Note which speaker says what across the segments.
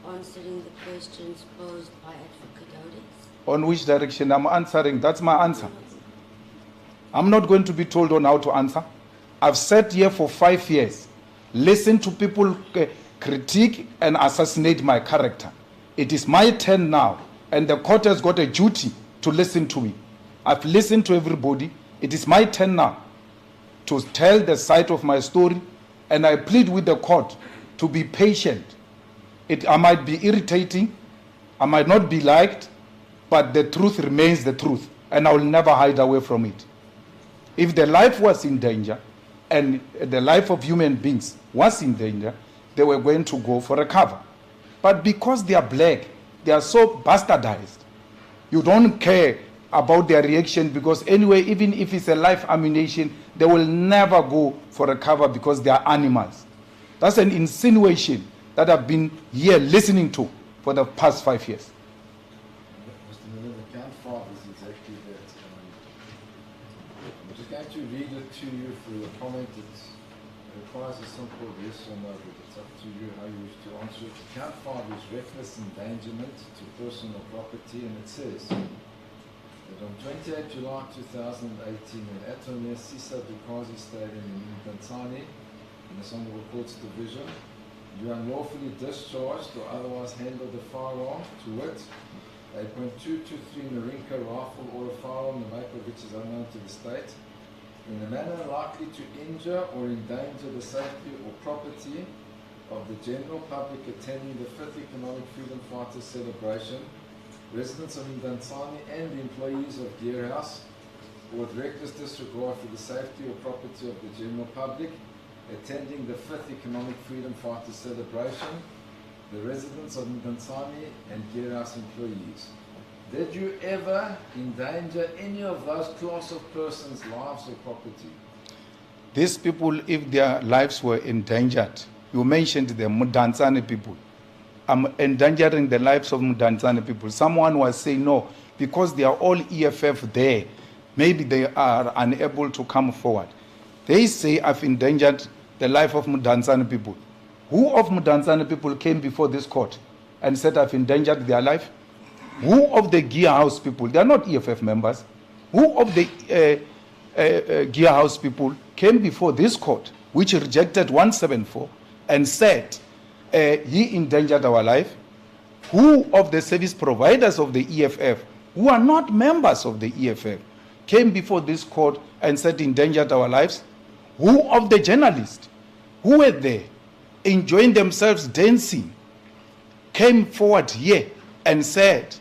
Speaker 1: answering the questions posed by Afrika.
Speaker 2: On which direction I'm answering? That's my answer. I'm not going to be told on how to answer. I've sat here for 5 years, listened to people critique and assassinate my character. It is my turn now, and the court has got a duty to listen to me. I've listened to everybody. It is my turn now to tell the side of my story, and I plead with the court to be patient. I might be irritating, I might not be liked, but the truth remains the truth, and I will never hide away from it. If the life was in danger, and the life of human beings was in danger, they were going to go for a cover. But because they are black, they are so bastardized. You don't care about their reaction, because anyway, even if it's a life ammunition, they will never go for a cover because they are animals. That's an insinuation that I've been here listening to for the past 5 years.
Speaker 3: Mr. Malema, the count 5 is exactly that. I'm just going to read it to you for the comment. It requires a simple yes or no, but it's up to you how you wish to answer it. Count 5 is reckless endangerment to personal property, and it says that on 28 July 2018, in Atomir Sisa Dukazi Stadium in Mdantsane, in the Honorable Courts Division, you unlawfully discharged or otherwise handled a firearm, to wit, a .223 Marinka rifle or a firearm, the make of which is unknown to the state, in a manner likely to injure or endanger the safety or property of the general public attending the 5th Economic Freedom Fighters celebration, residents of Mdantsane and employees of Gearhouse, or with reckless disregard for the safety or property of the general public attending the 5th Economic Freedom Fighters celebration, the residents of Mdantsane and Gearhouse employees. Did you ever endanger any of those class of persons' lives or property?
Speaker 2: These people, if their lives were endangered, you mentioned the Mdantsane people. I'm endangering the lives of Mdantsane people. Someone was saying no, because they are all EFF there, maybe they are unable to come forward. They say I've endangered the life of Mdantsane people. Who of Mdantsane people came before this court and said I've endangered their life? Who of the Gear House people, they are not EFF members, who of the Gear House people came before this court, which rejected 174 and said he endangered our life? Who of the service providers of the EFF, who are not members of the EFF, came before this court and said endangered our lives? Who of the journalists who were there enjoying themselves dancing came forward here and said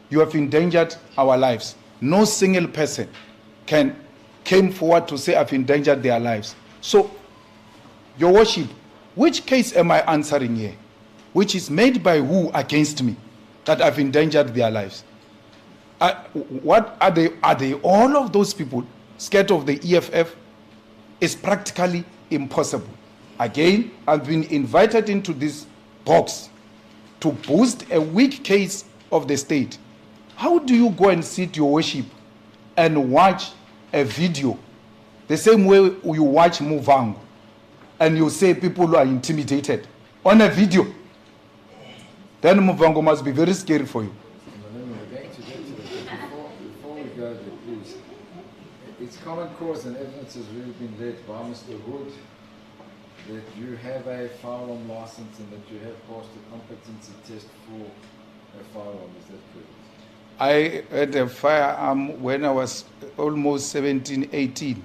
Speaker 2: you have endangered our lives? No single person came forward to say I've endangered their lives. So, Your Worship, which case am I answering here? Which is made by who against me that I've endangered their lives? What are they? Are they all of those people scared of the EFF? It's practically impossible. Again, I've been invited into this box to boost a weak case of the state. How do you go and sit, Your Worship, and watch a video the same way you watch Muvango, and you say people are intimidated on a video? Then Muvango must be very scary for you.
Speaker 3: We're going to get to that. Before we go there, please. It's common cause and evidence has really been led by Mr. Hood that you have a firearm license and that you have passed a competency test for a firearm. Is that correct?
Speaker 2: I had a firearm when I was almost 17, 18,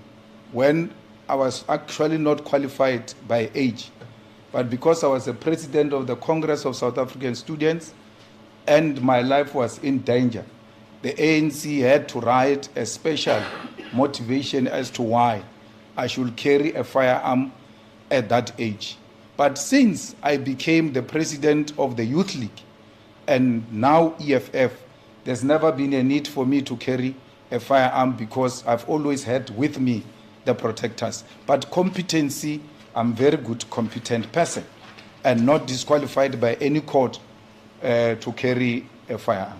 Speaker 2: when I was actually not qualified by age. But because I was the president of the Congress of South African Students and my life was in danger, the ANC had to write a special motivation as to why I should carry a firearm at that age. But since I became the president of the Youth League and now EFF, there's never been a need for me to carry a firearm because I've always had with me the protectors. But competency, I'm a very good, competent person and not disqualified by any court to carry a firearm.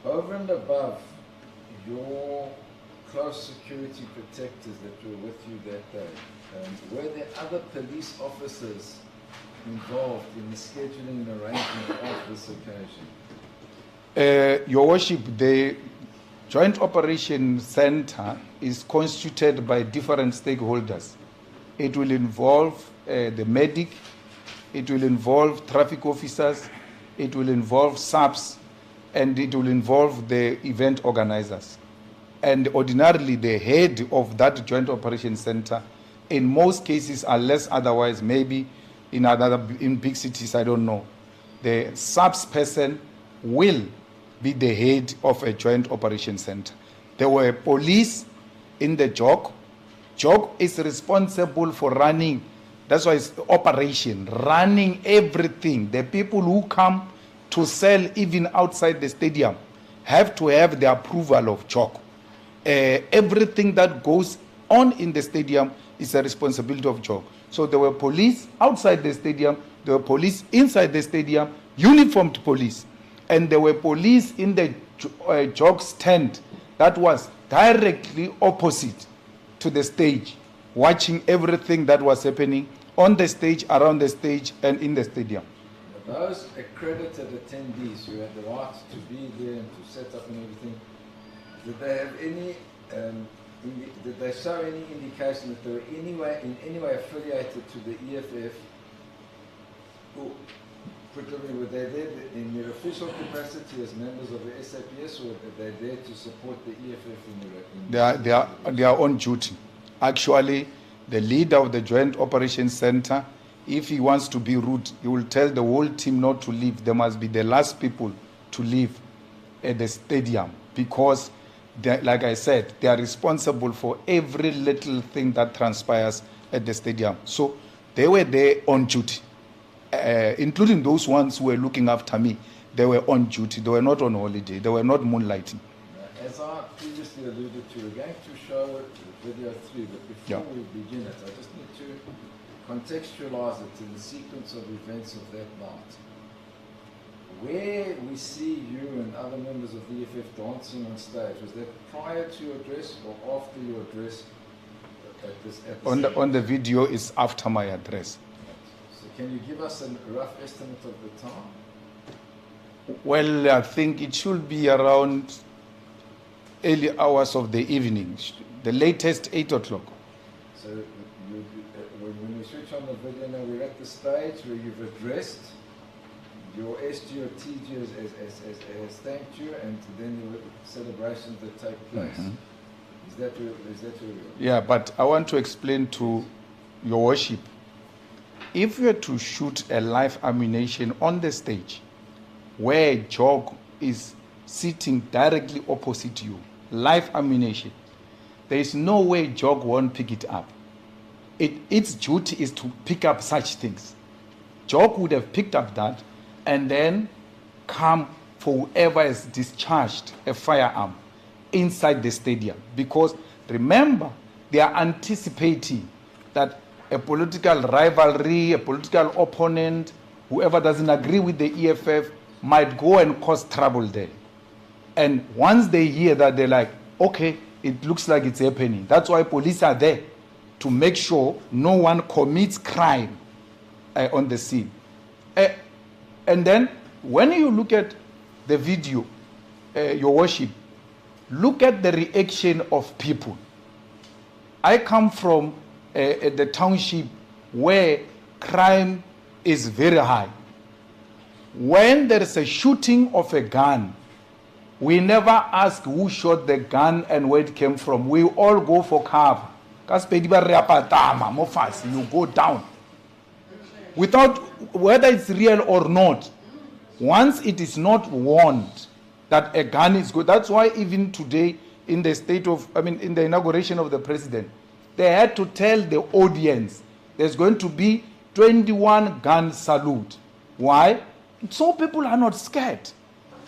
Speaker 3: Over and above your close security protectors that were with you that day, were there other police officers involved in the scheduling and arrangement of this occasion?
Speaker 2: Your Worship, the Joint Operation Center is constituted by different stakeholders. It will involve the medic, it will involve traffic officers, it will involve SAPs, and it will involve the event organizers. And ordinarily, the head of that Joint Operation Center, in most cases, unless otherwise, maybe in big cities, I don't know, the SAPs person will be the head of a Joint Operation Center. There were police in the JOC. JOC is responsible for running, that's why it's operation, running everything. The people who come to sell even outside the stadium have to have the approval of JOC. Everything that goes on in the stadium is a responsibility of JOC. So there were police outside the stadium, there were police inside the stadium, uniformed police. And there were police in the JOC's tent that was directly opposite to the stage, watching everything that was happening on the stage, around the stage, and in the stadium.
Speaker 3: Those accredited attendees who had the right to be there and to set up and everything, did they have any, did they show any indication that they were in any way affiliated to the EFF? Or, were they there in their official capacity as members of the SAPS, or were they there to support the EFF
Speaker 2: They are on duty. Actually, the leader of the Joint Operations Center, if he wants to be rude, he will tell the whole team not to leave. They must be the last people to leave at the stadium, because, like I said, they are responsible for every little thing that transpires at the stadium. So they were there on duty. Including those ones who were looking after me, they were on duty. They were not on holiday. They were not moonlighting.
Speaker 3: As I previously alluded to, we're going to show it video 3, but before we begin it, I just need to contextualize it in the sequence of events of that night. Where we see you and other members of the EFF dancing on stage, was that prior to your address or after your address?
Speaker 2: On the video, is after my address.
Speaker 3: So can you give us a rough estimate of the time?
Speaker 2: Well, I think it should be around early hours of the evening, the latest 8 o'clock.
Speaker 3: So when we switch on the video now, we're at the stage where you've addressed your SG or TG has thanked you, and then the celebrations that take place. Mm-hmm. Is that where we are?
Speaker 2: Yeah, but I want to explain to your worship. If you are to shoot a live ammunition on the stage where JOC is sitting directly opposite you, live ammunition, there is no way JOC won't pick it up. Its duty is to pick up such things. JOC would have picked up that and then come for whoever has discharged a firearm inside the stadium. Because remember, they are anticipating that a political rivalry, a political opponent, whoever doesn't agree with the EFF might go and cause trouble there. And once they hear that, they're like, okay, it looks like it's happening. That's why police are there, to make sure no one commits crime on the scene. And then when you look at the video, your worship, look at the reaction of people. I come from the township where crime is very high. When there is a shooting of a gun, we never ask who shot the gun and where it came from. We all go for cover. You go down. Without, whether it's real or not, once it is not warned that a gun is good. That's why even today in the in the inauguration of the president, they had to tell the audience there's going to be 21 gun salute. Why? So people are not scared.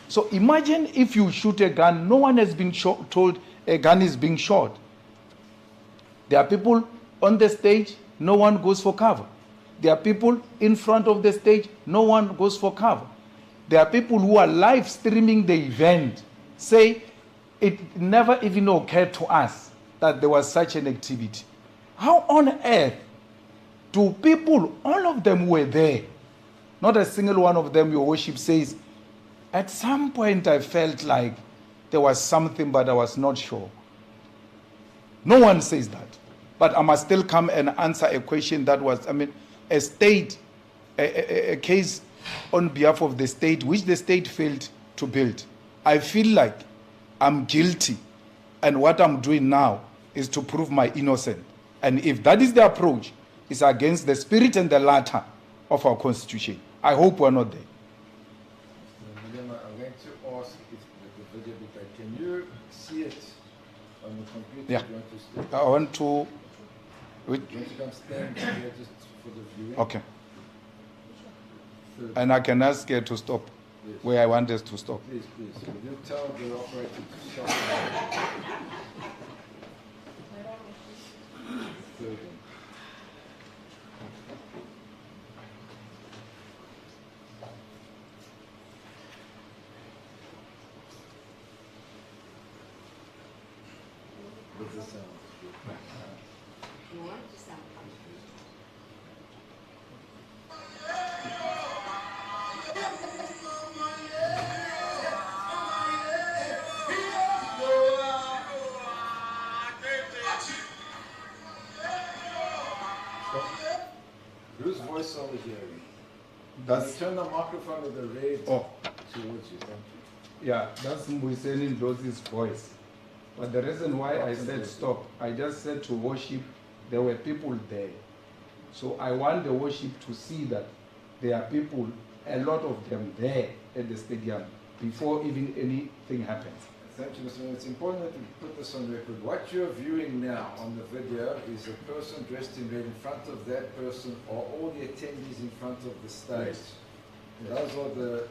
Speaker 2: So imagine if you shoot a gun, no one has been told a gun is being shot. There are people on the stage, no one goes for cover. There are people in front of the stage, no one goes for cover. There are people who are live streaming the event, say it never even occurred to us that there was such an activity. How on earth Do people, all of them were there? Not a single one of them, your worship says, at some point I felt like there was something, but I was not sure. No one says that. But I must still come and answer a question that was, a state, a case on behalf of the state, which the state failed to build. I feel like I'm guilty, and what I'm doing now is to prove my innocence. And if that is the approach, it's against the spirit and the letter of our Constitution. I hope we're not there.
Speaker 3: Malema, I'm going to ask if the video be played. Can you see it on the computer?
Speaker 2: Yeah.
Speaker 3: Do you want to step?
Speaker 2: I want to...
Speaker 3: Do you want to come stand here just for the viewing?
Speaker 2: Okay.
Speaker 3: Third.
Speaker 2: And I can ask her to stop
Speaker 3: Yes.
Speaker 2: where I want us to stop.
Speaker 3: Please, please. Will you tell the operator to stop? Third. With the sound.
Speaker 1: You want to sound
Speaker 3: Whose voice are we hearing?
Speaker 2: That's,
Speaker 3: Turn the microphone with the red
Speaker 2: oh,
Speaker 3: towards you. Thank you.
Speaker 2: yeah, that's Mbuyiseni Ndlozi's voice. But the reason why I said stop, I just said to worship, there were people there. So I want the worship to see that there are people, a lot of them there at the stadium before even anything happens.
Speaker 3: Thank you, Mr. Mayor. It's important that we put this on record. What you're viewing now on the video is a person dressed in red. In front of that person are all the attendees in front of the stage.
Speaker 2: Yes.
Speaker 3: Those are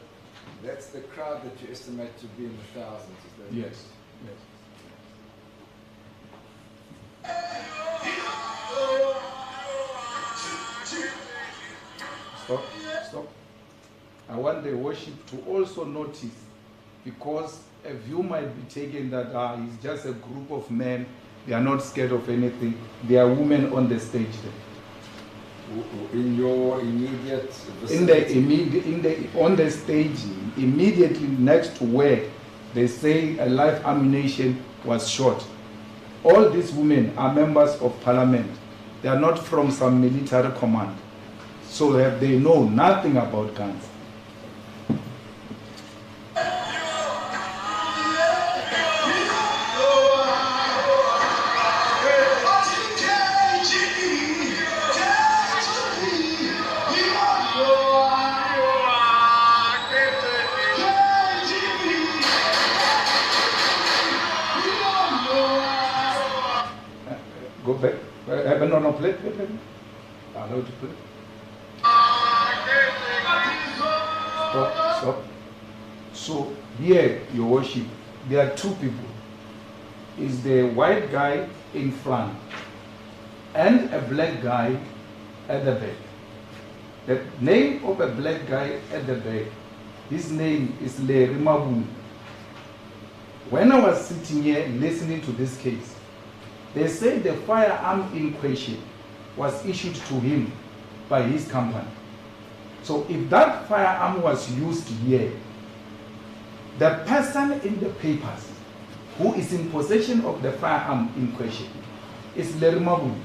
Speaker 3: that's the crowd that you estimate to be in the thousands. Is that right?
Speaker 2: Yes, yes. Stop, stop. I want the worship to also notice, because a view might be taken that it's just a group of men, they are not scared of anything. There are women on the stage there.
Speaker 3: In your immediate vicinity?
Speaker 2: On the stage, immediately next to where they say a live ammunition was shot. All these women are members of parliament. They are not from some military command. So that they know nothing about guns. Go back. No, play. Allow to play. Stop. So here, your worship, there are two people. Is the white guy in front and a black guy at the back. The name of a black guy at the back, his name is Larry Mabun. When I was sitting here listening to this case, they say the firearm in question was issued to him by his company. So if that firearm was used here, the person in the papers who is in possession of the firearm in question is Larry Mabunda.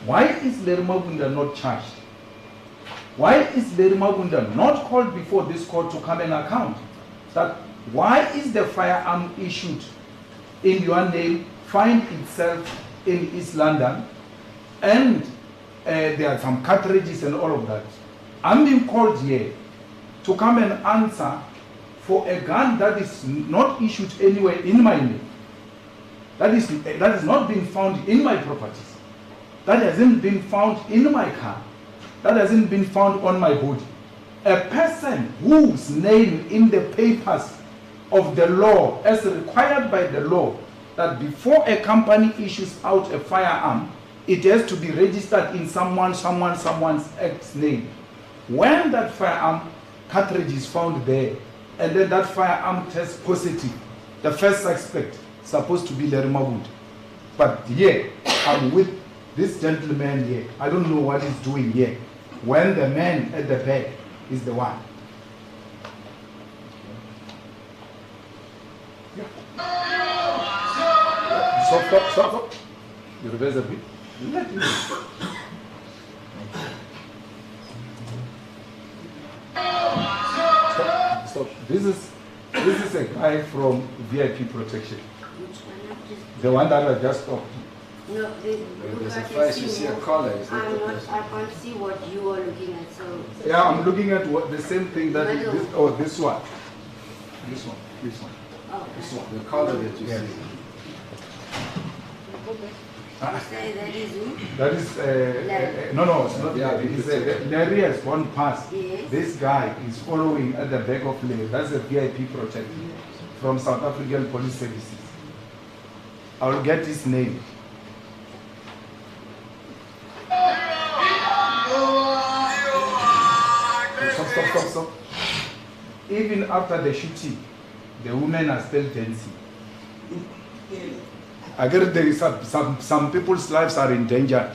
Speaker 2: Why is Larry Mabunda not charged? Why is Larry Mabunda not called before this court to come and account? That why is the firearm issued in your name, find itself in East London, and there are some cartridges and all of that. I'm being called here to come and answer for a gun that is not issued anywhere in my name. That is not being found in my properties. That hasn't been found in my car. That hasn't been found on my body. A person whose name in the papers of the law, as required by the law, that before a company issues out a firearm, it has to be registered in someone's ex name. When that firearm cartridge is found there, and then that firearm tests positive, the first suspect is supposed to be Larry Mabunda. But here, I'm with This gentleman here, I don't know what he's doing here. When the man at the back is the one. Stop. You reverse a bit. Let me. Stop. This is a guy from VIP protection.
Speaker 1: Which one?
Speaker 2: The one that I just stopped.
Speaker 1: No,
Speaker 3: There's a face, you see a collar. Is that the person?
Speaker 1: I can't see what you are looking at, so...
Speaker 2: Yeah, I'm looking at the same thing that is this, oh, this one. This one.
Speaker 1: Oh,
Speaker 2: This one.
Speaker 3: The collar that you
Speaker 2: Yeah.
Speaker 3: see.
Speaker 1: You say that is who?
Speaker 2: That is, no, it's not.
Speaker 3: Yeah,
Speaker 2: It's Larry has gone past.
Speaker 1: Yes.
Speaker 2: This guy is following at the back of Larry. That's a VIP protector from South African Police Services. I will get his name. Stop. Even after the shooting, the women are still dancing. I guess there is some people's lives are endangered.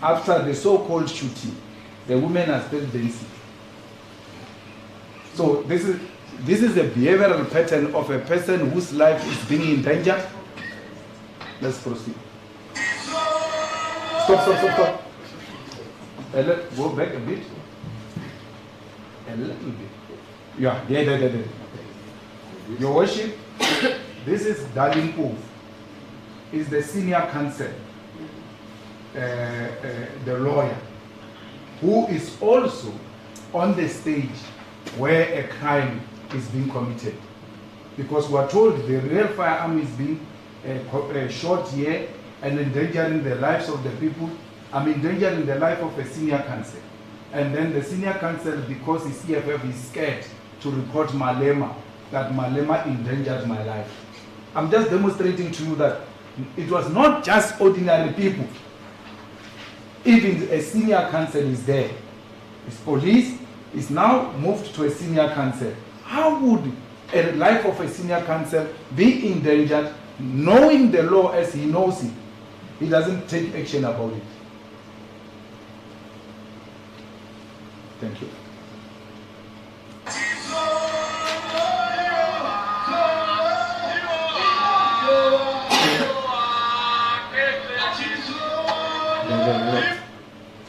Speaker 2: After the so-called shooting, the women are still dancing. So this is a behavioral pattern of a person whose life is being endangered. Let's proceed. Stop. Go back a bit. A little bit. Yeah, there. Your worship, this is Darling Poof. Is the senior counsel, the lawyer, who is also on the stage where a crime is being committed. Because we are told the real firearm is being shot here and endangering the lives of the people. I'm endangering the life of a senior counsel. And then the senior counsel, because his EFF is scared to report Malema, that Malema endangered my life. I'm just demonstrating to you that it was not just ordinary people. Even a senior counsel is there. It's police is now moved to a senior counsel. How would a life of a senior counsel be endangered, knowing the law as he knows it? He doesn't take action about it. Thank you.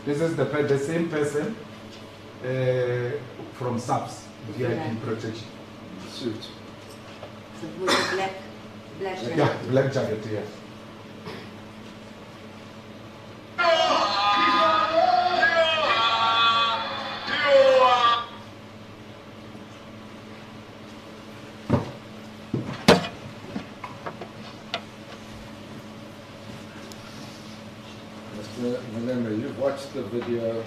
Speaker 2: This is the same person from SAPS, VIP protection.
Speaker 3: Suit.
Speaker 1: So with a black jacket.
Speaker 2: Yeah, black jacket, yeah.
Speaker 3: Mr. Malema, you've watched the video,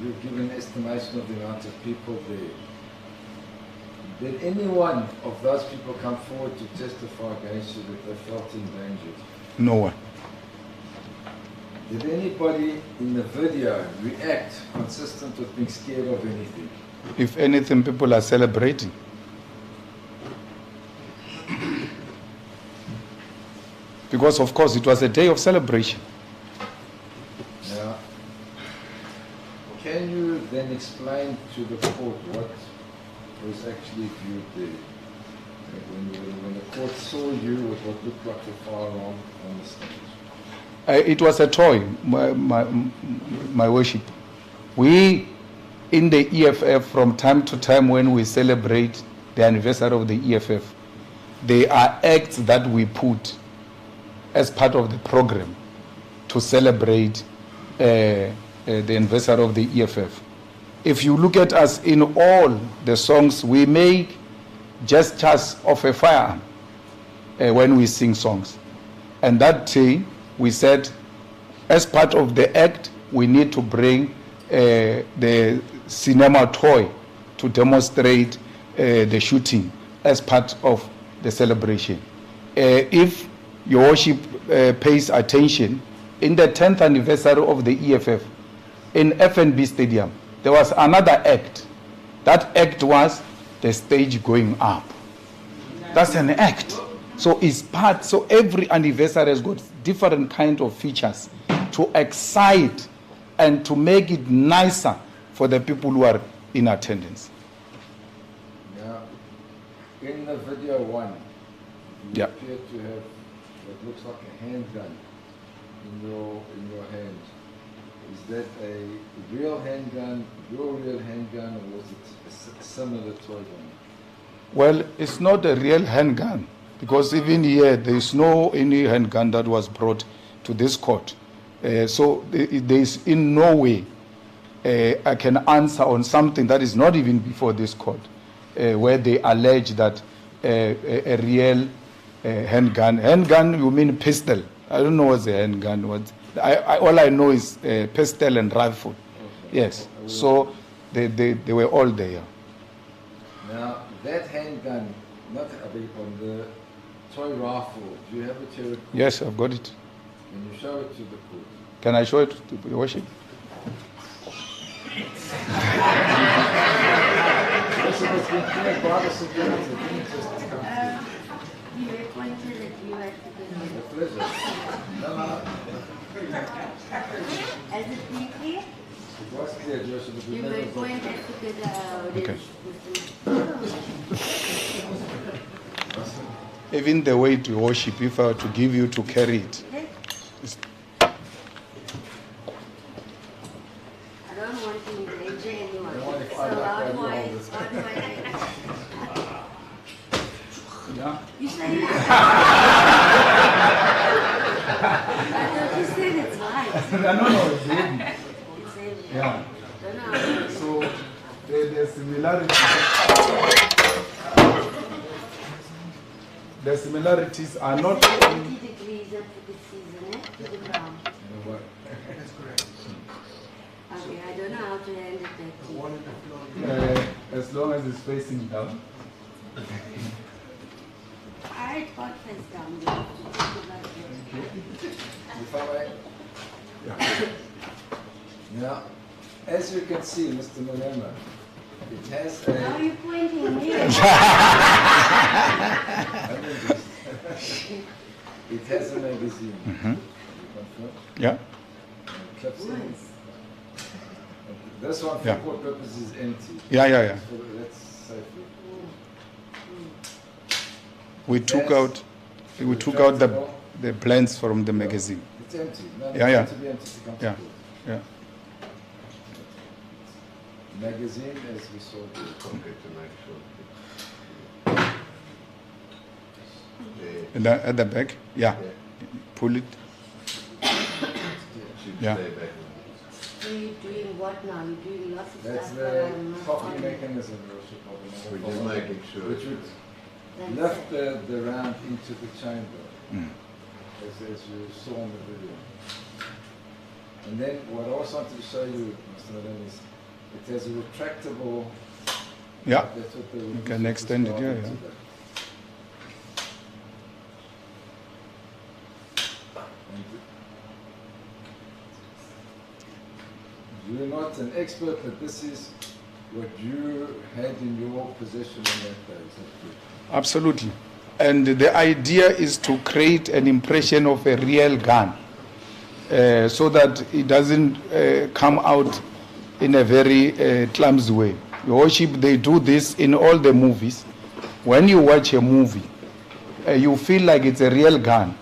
Speaker 3: you've given an estimation of the amount of people there. Did any one of those people come forward to testify against you that they felt endangered?
Speaker 2: No one.
Speaker 3: Did anybody in the video react consistent with being scared of anything?
Speaker 2: If anything, people are celebrating. Because, of course, it was a day of celebration.
Speaker 3: Now, can you then explain to the court what was actually viewed there? When the court saw you with what looked like a firearm on the stage?
Speaker 2: It was a toy, my worship. We, in the EFF, from time to time when we celebrate the anniversary of the EFF, there are acts that we put as part of the program to celebrate the anniversary of the EFF. If you look at us in all the songs, we make gestures of a firearm when we sing songs. And that day, we said, as part of the act, we need to bring the cinema toy to demonstrate the shooting as part of the celebration. If your worship pays attention, in the 10th anniversary of the EFF, in FNB Stadium, there was another act. That act was the stage going up. That's an act. So it's part, so every anniversary has got different kind of features to excite and to make it nicer for the people who are in attendance.
Speaker 3: Now, in the video one, you
Speaker 2: Yeah.
Speaker 3: appear to have what looks like a handgun in your hand. Is that a real handgun, your real handgun, or was it a similar toy gun?
Speaker 2: Well, it's not a real handgun, because even here there is no any handgun that was brought to this court. So there is in no way I can answer on something that is not even before this court, where they allege that a real handgun. Handgun, you mean pistol? I don't know what's a handgun. All I know is pistol and rifle.
Speaker 3: Okay.
Speaker 2: Yes. So they were all there.
Speaker 3: Now, that handgun, not a big one, the toy rifle, do you have it here?
Speaker 2: Yes, I've got it.
Speaker 3: Can you show it to the court?
Speaker 2: Can I show it to the worship?
Speaker 1: You were pointed that you had to go.
Speaker 3: A pleasure. No.
Speaker 1: As it be clear,
Speaker 3: It was clear, Joseph, but we
Speaker 1: you
Speaker 3: never
Speaker 1: were
Speaker 3: got-
Speaker 1: pointed to the
Speaker 2: Okay.
Speaker 1: Okay.
Speaker 2: Even the way to worship, if I were to give you to carry it. it's-
Speaker 1: I don't want to endanger anyone.
Speaker 3: don't want to
Speaker 1: So
Speaker 3: find out
Speaker 1: how
Speaker 3: where
Speaker 1: do
Speaker 3: you
Speaker 1: I,
Speaker 3: hold this.
Speaker 1: how do I,
Speaker 2: Yeah.
Speaker 1: you say I thought you said it's right.
Speaker 2: No, it's hidden.
Speaker 1: It's heavy.
Speaker 2: Yeah.
Speaker 1: Don't know how to-
Speaker 2: So the similarities are not.
Speaker 1: 90 degrees up to the season, to the ground.
Speaker 3: You know what?
Speaker 1: Okay, I don't know how to hand it back to you.
Speaker 2: As long as it's facing down.
Speaker 1: I thought face down. You have to take it like that.
Speaker 3: If I may.
Speaker 2: Yeah.
Speaker 3: Now, as you can see, Mr. Malema, it has
Speaker 1: How are
Speaker 3: a...
Speaker 1: you pointing me?
Speaker 3: It has a magazine.
Speaker 2: Mhm.
Speaker 3: You confirm?
Speaker 2: Yeah.
Speaker 3: And clips in.
Speaker 1: Nice.
Speaker 3: This one, for
Speaker 2: Yeah.
Speaker 3: court purposes, is empty.
Speaker 2: Yeah.
Speaker 3: So that's safe.
Speaker 2: We took out the plans from the magazine.
Speaker 3: It's empty. No,
Speaker 2: Yeah, yeah.
Speaker 3: To be empty to come to
Speaker 2: Yeah.
Speaker 3: court.
Speaker 2: Yeah.
Speaker 3: Magazine, as we saw.
Speaker 2: And at the back. Yeah. Pull it. Yeah.
Speaker 1: So you're doing what now? You're doing lots of
Speaker 3: That's
Speaker 1: stuff
Speaker 3: the
Speaker 1: that I'm not
Speaker 3: copy
Speaker 1: on.
Speaker 3: mechanism, Your Worship,
Speaker 4: We're just making sure.
Speaker 3: which would
Speaker 1: That's
Speaker 3: lift
Speaker 1: it.
Speaker 3: the round into the chamber,
Speaker 2: Mm.
Speaker 3: as you saw in the video. And then what I also wanted to show you, Mr. Malema, is it has a retractable.
Speaker 2: Yeah.
Speaker 3: That's what the
Speaker 2: You can extend it, yeah, yeah.
Speaker 3: You're not an expert, but this is what you had in your possession on that day. Is that true?
Speaker 2: Absolutely. And the idea is to create an impression of a real gun, so that it doesn't come out in a very clumsy way. Your Worship, they do this in all the movies. When you watch a movie, you feel like it's a real gun.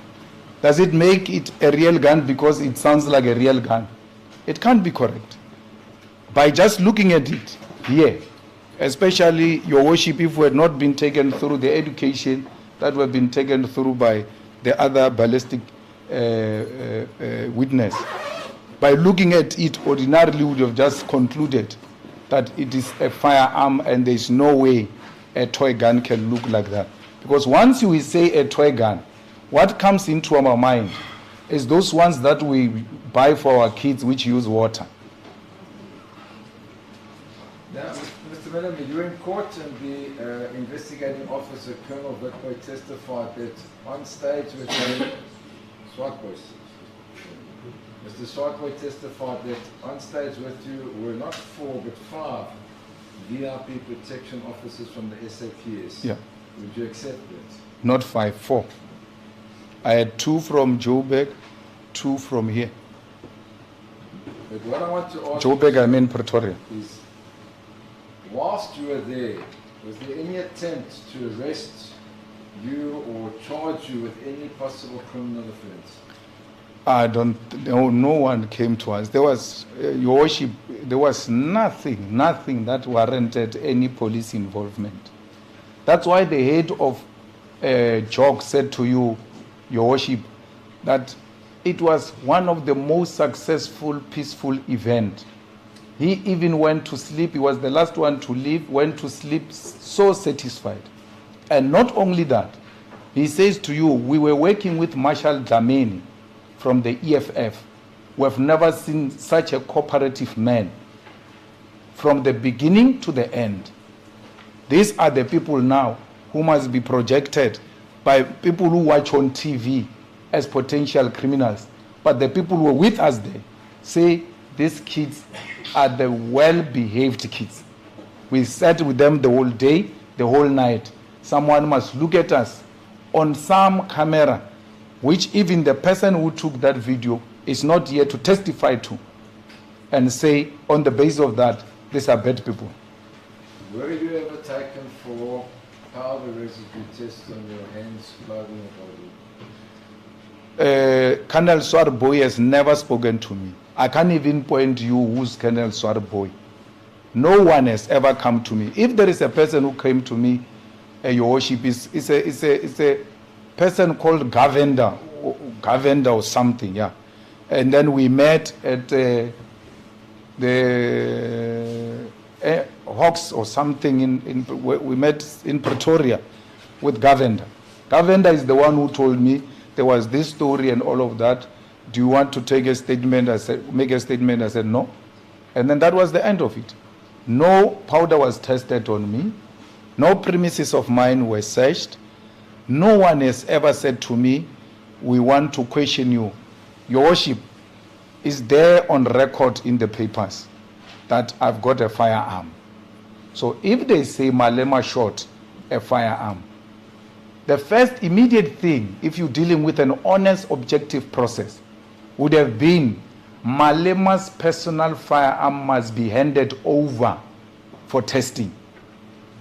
Speaker 2: Does it make it a real gun because it sounds like a real gun? It can't be correct. By just looking at it here, especially Your Worship, if we had not been taken through the education that we've been taken through by the other ballistic witness, by looking at it, ordinarily would have just concluded that it is a firearm and there is no way a toy gun can look like that. Because once we say a toy gun, what comes into our mind is those ones that we buy for our kids which use water.
Speaker 3: Now, Mr. Malema, you're in court and the investigating officer, Colonel Vicboy, testified that on stage with the Swartboy. Mr. Swartboy testified that on stage with you were not 4 but 5 VIP protection officers from the SAPS.
Speaker 2: Yeah.
Speaker 3: Would you accept that?
Speaker 2: Not 5, 4. I had 2 from Joburg, 2 from here.
Speaker 3: But what I want to ask
Speaker 2: Joburg, I mean Pretoria.
Speaker 3: is, whilst you were there, was there any attempt to arrest you or charge you with any possible criminal offence?
Speaker 2: I don't know, no one came to us. There was, Your Worship, there was nothing that warranted any police involvement. That's why the head of JOG said to you, Your Worship, that it was one of the most successful, peaceful events. He even went to sleep. He was the last one to leave, went to sleep so satisfied. And not only that, he says to you, we were working with Marshal Dlamini from the EFF. We have never seen such a cooperative man from the beginning to the end. These are the people now who must be projected by people who watch on TV as potential criminals. But the people who were with us there say these kids are the well-behaved kids. We sat with them the whole day, the whole night. Someone must look at us on some camera, which even the person who took that video is not here to testify to, and say on the basis of that, these are bad people.
Speaker 3: Were you ever taken for powder residue tests on your hands, clothing, or body?
Speaker 2: Colonel Swarboy has never spoken to me. I can't even point you who's Colonel Swarboy. No one has ever come to me. If there is a person who came to me, Your Worship, it's a person called Govender or something, yeah. And then we met at the Hawks or something. We met in Pretoria with Govender. Govender is the one who told me there was this story and all of that. Do you want to take a statement? I said, make a statement. I said, no. And then that was the end of it. No powder was tested on me. No premises of mine were searched. No one has ever said to me, we want to question you. Your Worship, is there on record in the papers that I've got a firearm? So if they say Malema shot a firearm, the first immediate thing, if you're dealing with an honest, objective process, would have been Malema's personal firearm must be handed over for testing.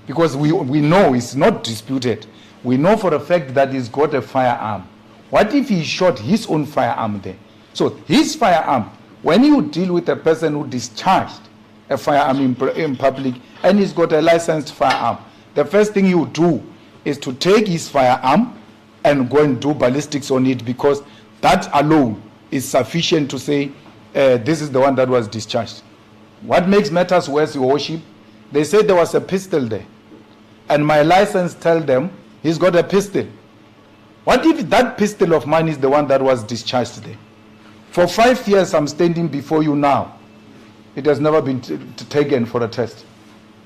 Speaker 2: Because we know it's not disputed. We know for a fact that he's got a firearm. What if he shot his own firearm there? So his firearm, when you deal with a person who discharged a firearm in public and he's got a licensed firearm, the first thing you do is to take his firearm and go and do ballistics on it, because that alone is sufficient to say this is the one that was discharged. What makes matters worse, Your Worship, they said there was a pistol there, and my license tells them he's got a pistol. What if that pistol of mine is the one that was discharged there? For 5 years I'm standing before you now. It has never been taken for a test.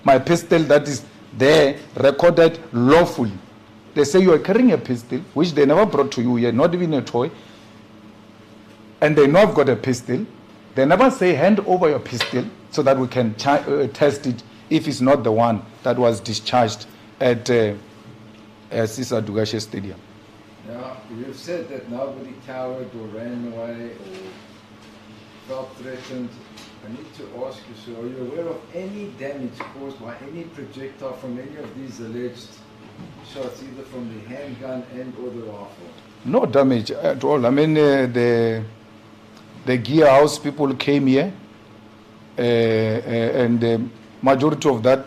Speaker 2: My pistol that is there, recorded lawfully. They say you are carrying a pistol, which they never brought to you here, not even a toy. And they know I've got a pistol. They never say hand over your pistol so that we can test it if it's not the one that was discharged at Sisa Dugashe Stadium.
Speaker 3: Now, you've said that nobody cowered or ran away or felt threatened. I need to ask you, sir, are you aware of any damage caused by any projectile from any of these alleged shots, either from the handgun and or the rifle?
Speaker 2: No damage at all. I mean, the gear house people came here, and the majority of that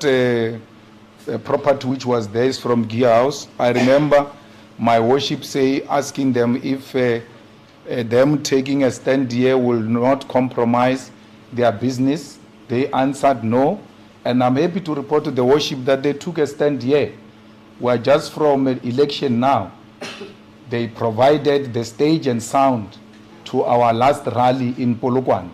Speaker 2: property which was there is from gear house. I remember my worship asking them if them taking a stand here will not compromise their business. They answered no, and I'm happy to report to the worship that they took a stand here. We're just from an election now. They provided the stage and sound to our last rally in Polokwane,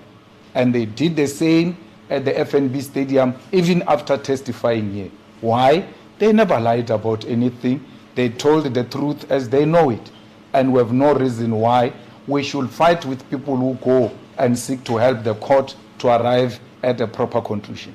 Speaker 2: and they did the same at the FNB Stadium even after testifying here. Why? They never lied about anything. They told the truth as they know it, and we have no reason why we should fight with people who go and seek to help the court to arrive at a proper conclusion.